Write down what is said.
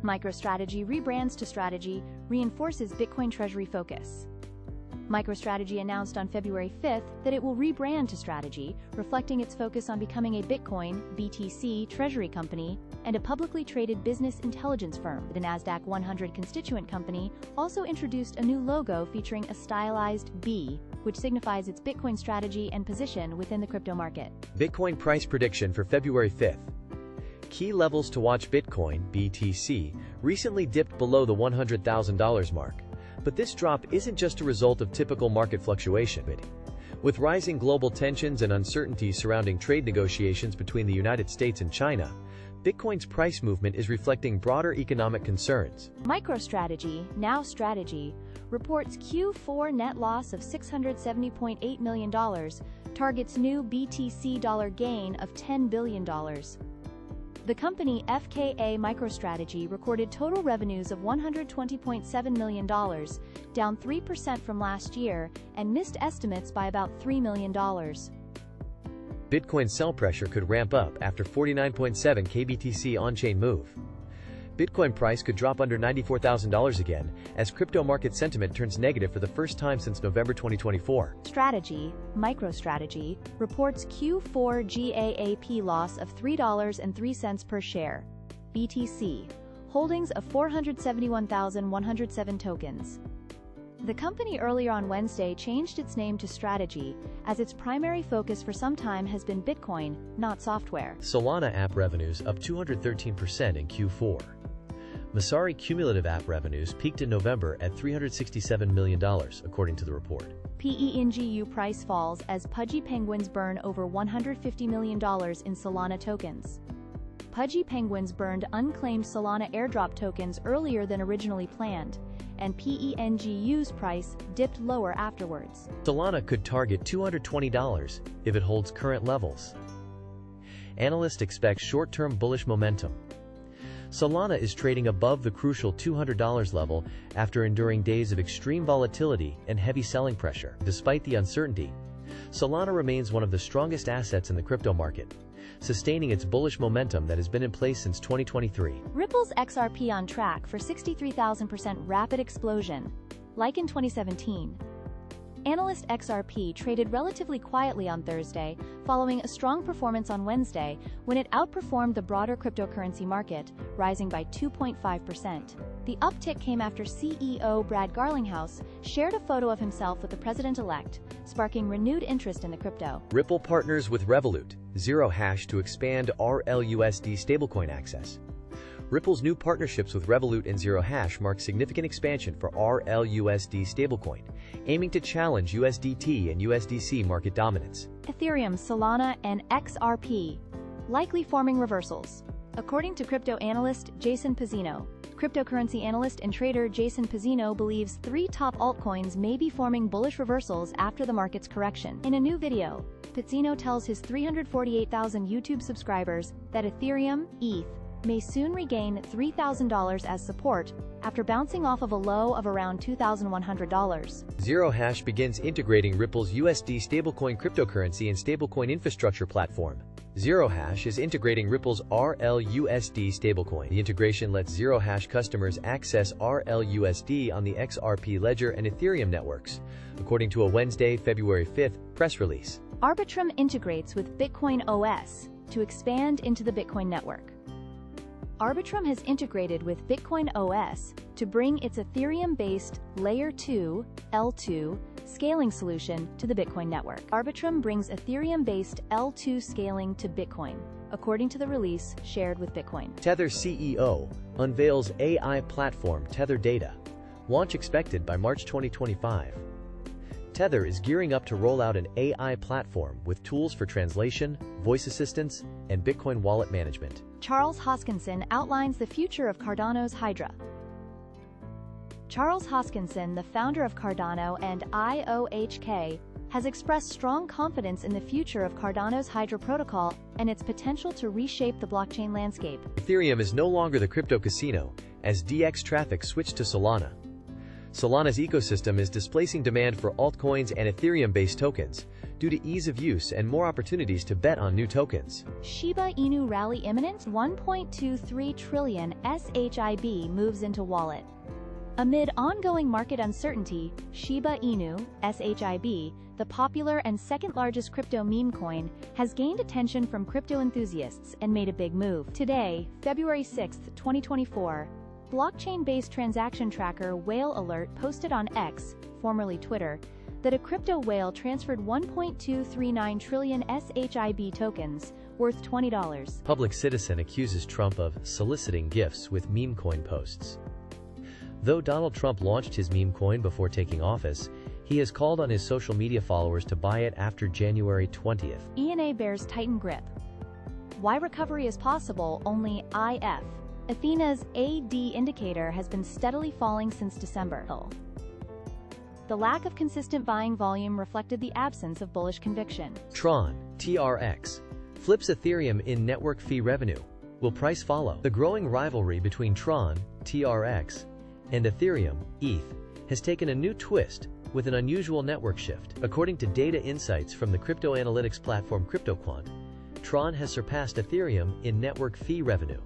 MicroStrategy rebrands to Strategy, reinforces Bitcoin Treasury focus. MicroStrategy announced on February 5th that it will rebrand to Strategy, reflecting its focus on becoming a Bitcoin (BTC) Treasury company and a publicly traded business intelligence firm. The Nasdaq 100 constituent company also introduced a new logo featuring a stylized B, which signifies its Bitcoin strategy and position within the crypto market. Bitcoin price prediction for February 5th. Key levels to watch: Bitcoin (BTC) recently dipped below the $100,000 mark. But this drop isn't just a result of typical market fluctuation. With rising global tensions and uncertainties surrounding trade negotiations between the United States and China, Bitcoin's price movement is reflecting broader economic concerns. MicroStrategy, now Strategy, reports Q4 net loss of $670.8 million, targets new BTC dollar gain of $10 billion. The company FKA MicroStrategy recorded total revenues of $120.7 million, down 3% from last year, and missed estimates by about $3 million. Bitcoin sell pressure could ramp up after 49.7K BTC on-chain move. Bitcoin price could drop under $94,000 again, as crypto market sentiment turns negative for the first time since November 2024. Strategy, MicroStrategy, reports Q4 GAAP loss of $3.03 per share. BTC, holdings of 471,107 tokens. The company earlier on Wednesday changed its name to Strategy, as its primary focus for some time has been Bitcoin, not software. Solana app revenues up 213% in Q4. Messari cumulative app revenues peaked in November at $367 million, according to the report. PENGU price falls as Pudgy penguins burn over $150 million in Solana tokens. Pudgy penguins burned unclaimed Solana airdrop tokens earlier than originally planned, and PENGU's price dipped lower afterwards. Solana could target $220 if it holds current levels. Analyst expects short-term bullish momentum. Solana is trading above the crucial $200 level after enduring days of extreme volatility and heavy selling pressure. Despite the uncertainty, Solana remains one of the strongest assets in the crypto market, sustaining its bullish momentum that has been in place since 2023. Ripple's XRP on track for 63,000% rapid explosion, like in 2017. Analyst XRP traded relatively quietly on Thursday, following a strong performance on Wednesday when it outperformed the broader cryptocurrency market, rising by 2.5%. The uptick came after CEO Brad Garlinghouse shared a photo of himself with the president-elect, sparking renewed interest in the crypto. Ripple partners with Revolut, Zero Hash to expand RLUSD stablecoin access. Ripple's new partnerships with Revolut and Zero Hash mark significant expansion for RLUSD stablecoin, aiming to challenge USDT and USDC market dominance. Ethereum, Solana, and XRP likely forming reversals. According to crypto analyst Jason Pizzino, cryptocurrency analyst and trader Jason Pizzino believes 3 top altcoins may be forming bullish reversals after the market's correction. In a new video, Pizzino tells his 348,000 YouTube subscribers that Ethereum, ETH, may soon regain $3,000 as support after bouncing off of a low of around $2,100. Zero Hash begins integrating Ripple's USD stablecoin cryptocurrency and stablecoin infrastructure platform. Zero Hash is integrating Ripple's RLUSD stablecoin. The integration lets Zero Hash customers access RLUSD on the XRP Ledger and Ethereum networks, according to a Wednesday, February 5th, press release. Arbitrum integrates with Bitcoin OS to expand into the Bitcoin network. Arbitrum has integrated with Bitcoin OS to bring its Ethereum-based Layer 2, L2, scaling solution to the Bitcoin network. Arbitrum brings Ethereum-based L2 scaling to Bitcoin, according to the release shared with Bitcoin. Tether CEO unveils AI platform Tether Data. Launch expected by March 2025. Tether is gearing up to roll out an AI platform with tools for translation, voice assistance, and Bitcoin wallet management. Charles Hoskinson outlines the future of Cardano's Hydra. Charles Hoskinson, the founder of Cardano and IOHK, has expressed strong confidence in the future of Cardano's Hydra protocol and its potential to reshape the blockchain landscape. Ethereum is no longer the crypto casino, as DX traffic switched to Solana. Solana's ecosystem is displacing demand for altcoins and Ethereum-based tokens due to ease of use and more opportunities to bet on new tokens. Shiba Inu rally imminent, 1.23 trillion SHIB moves into wallet. Amid ongoing market uncertainty, Shiba Inu, SHIB, the popular and second-largest crypto meme coin, has gained attention from crypto enthusiasts and made a big move. Today, February 6, 2024, blockchain-based transaction tracker Whale Alert posted on X, formerly Twitter, that a crypto whale transferred 1.239 trillion SHIB tokens, worth $20. Public citizen accuses Trump of soliciting gifts with meme coin posts. Though Donald Trump launched his meme coin before taking office, he has called on his social media followers to buy it after January 20th. ENA bears tighten grip. Why recovery is possible, only IF. Athena's AD indicator has been steadily falling since December. The lack of consistent buying volume reflected the absence of bullish conviction. Tron, TRX, flips Ethereum in network fee revenue. Will price follow? The growing rivalry between Tron, TRX, and Ethereum, ETH, has taken a new twist with an unusual network shift. According to data insights from the crypto analytics platform CryptoQuant, Tron has surpassed Ethereum in network fee revenue.